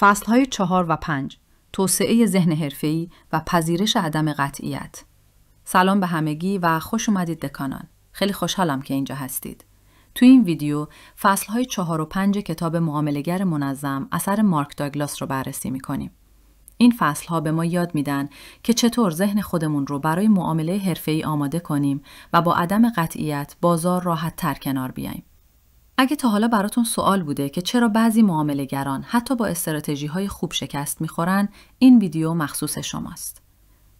فصل‌های 4 و 5 توسعه ذهن حرفه‌ای و پذیرش عدم قطعیت. سلام به همگی و خوش اومدید به کانال. خیلی خوشحالم که اینجا هستید. تو این ویدیو فصل‌های 4 و 5 کتاب معامله‌گر منظم اثر مارک داگلاس رو بررسی می‌کنیم. این فصل‌ها به ما یاد میدن که چطور ذهن خودمون رو برای معامله حرفه‌ای آماده کنیم و با عدم قطعیت بازار راحت‌تر کنار بیاییم. اگه تا حالا براتون سوال بوده که چرا بعضی معامله‌گران حتی با استراتژی‌های خوب شکست می‌خورن، این ویدیو مخصوص شماست.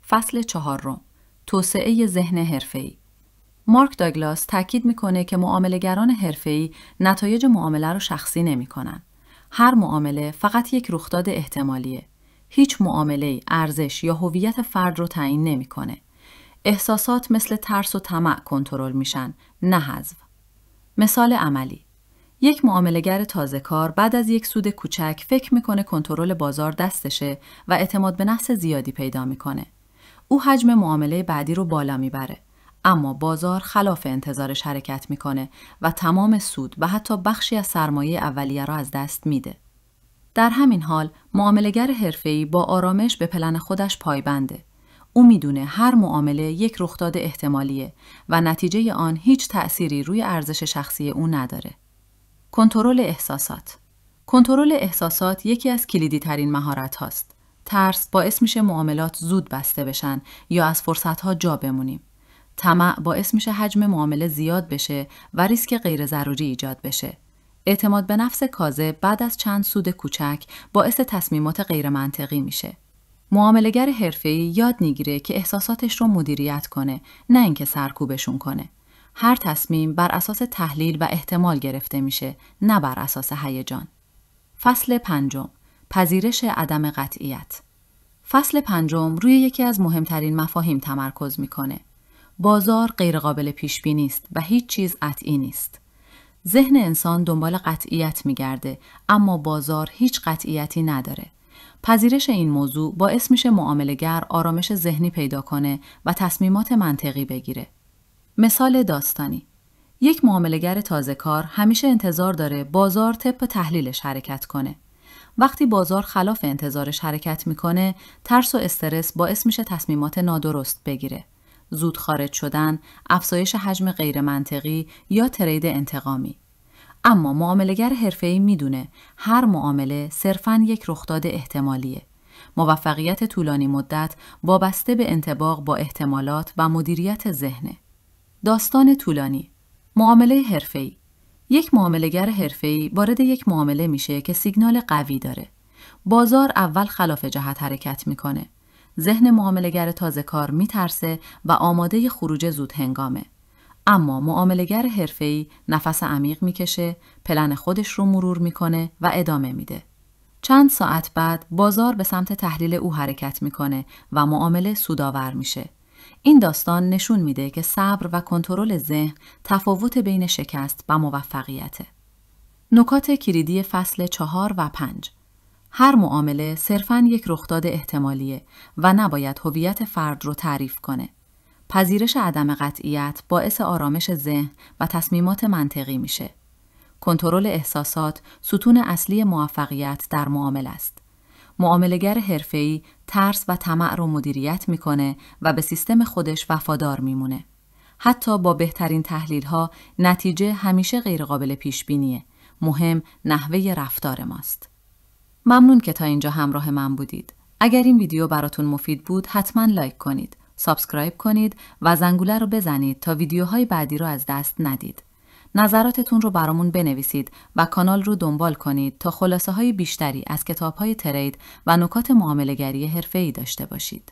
فصل 4 توسعه ذهن حرفه‌ای. مارک داگلاس تاکید می‌کنه که معامله‌گران حرفه‌ای نتایج معامله رو شخصی نمی‌کنن. هر معامله فقط یک رخداد احتمالیه. هیچ معامله ارزش یا هویت فرد رو تعیین نمی‌کنه. احساسات مثل ترس و طمع کنترل میشن، نه حذف. مثال عملی: یک معامله‌گر تازه‌کار بعد از یک سود کوچک فکر میکنه کنترل بازار دستشه و اعتماد به نفس زیادی پیدا میکنه. او حجم معامله بعدی رو بالا میبره، اما بازار خلاف انتظارش حرکت میکنه و تمام سود و حتی بخشی از سرمایه اولیه را از دست میده. در همین حال معامله‌گر حرفه‌ای با آرامش به پلن خودش پایبنده. او میدونه هر معامله یک رخداد احتمالیه و نتیجه آن هیچ تأثیری روی ارزش شخصی او نداره. کنترل احساسات. کنترل احساسات یکی از کلیدی ترین مهارت هاست. ترس باعث میشه معاملات زود بسته بشن یا از فرصت ها جا بمونیم. طمع باعث میشه حجم معامله زیاد بشه و ریسک غیر ضروری ایجاد بشه. اعتماد به نفس کاذب بعد از چند سود کوچک باعث تصمیمات غیر منطقی میشه. معامله‌گر حرفه‌ای یاد میگیره که احساساتش رو مدیریت کنه، نه اینکه سرکوبشون کنه. هر تصمیم بر اساس تحلیل و احتمال گرفته میشه، نه بر اساس هیجان. فصل 5 پذیرش عدم قطعیت. فصل 5 روی یکی از مهمترین مفاهیم تمرکز میکنه. بازار غیرقابل پیش بینی است و هیچ چیز قطعی نیست. ذهن انسان دنبال قطعیت میگرده، اما بازار هیچ قطعیتی نداره. پذیرش این موضوع باعث میشه معامله‌گر آرامش ذهنی پیدا کنه و تصمیمات منطقی بگیره. مثال داستانی: یک معامله‌گر تازه‌کار همیشه انتظار داره بازار طبق تحلیلش حرکت کنه. وقتی بازار خلاف انتظارش حرکت میکنه، ترس و استرس باعث میشه تصمیمات نادرست بگیره. زود خارج شدن، افزایش حجم غیر منطقی یا ترید انتقامی. اما معامله‌گر حرفه‌ای میدونه هر معامله صرفاً یک رخداد احتمالیه. موفقیت طولانی مدت وابسته به انطباق با احتمالات و مدیریت ذهنه. داستان طولانی. معامله حرفه‌ای. یک معامله‌گر حرفه‌ای وارد یک معامله میشه که سیگنال قوی داره. بازار اول خلاف جهت حرکت میکنه. ذهن معامله‌گر تازه‌کار میترسه و آماده خروج زود هنگامه. اما معامله‌گر حرفه‌ای نفس عمیق میکشه، پلن خودش رو مرور میکنه و ادامه میده. چند ساعت بعد بازار به سمت تحلیل او حرکت میکنه و معامله سودآور میشه. این داستان نشون میده که صبر و کنترل ذهن تفاوت بین شکست و موفقیته. نکات کلیدی فصل 4 و 5. هر معامله صرفاً یک رخداد احتمالیه و نباید هویت فرد رو تعریف کنه. پذیرش عدم قطعیت باعث آرامش ذهن و تصمیمات منطقی میشه. کنترل احساسات ستون اصلی موفقیت در معامله است. معامله‌گر حرفه‌ای ترس و طمع رو مدیریت میکنه و به سیستم خودش وفادار میمونه. حتی با بهترین تحلیل‌ها نتیجه همیشه غیرقابل پیش بینیه. مهم نحوه رفتار ماست. ممنون که تا اینجا همراه من بودید. اگر این ویدیو براتون مفید بود حتما لایک کنید، سابسکرایب کنید و زنگوله رو بزنید تا ویدیوهای بعدی رو از دست ندید. نظراتتون رو برامون بنویسید و کانال رو دنبال کنید تا خلاصه‌های بیشتری از کتاب‌های ترید و نکات معامله‌گری حرفه‌ای داشته باشید.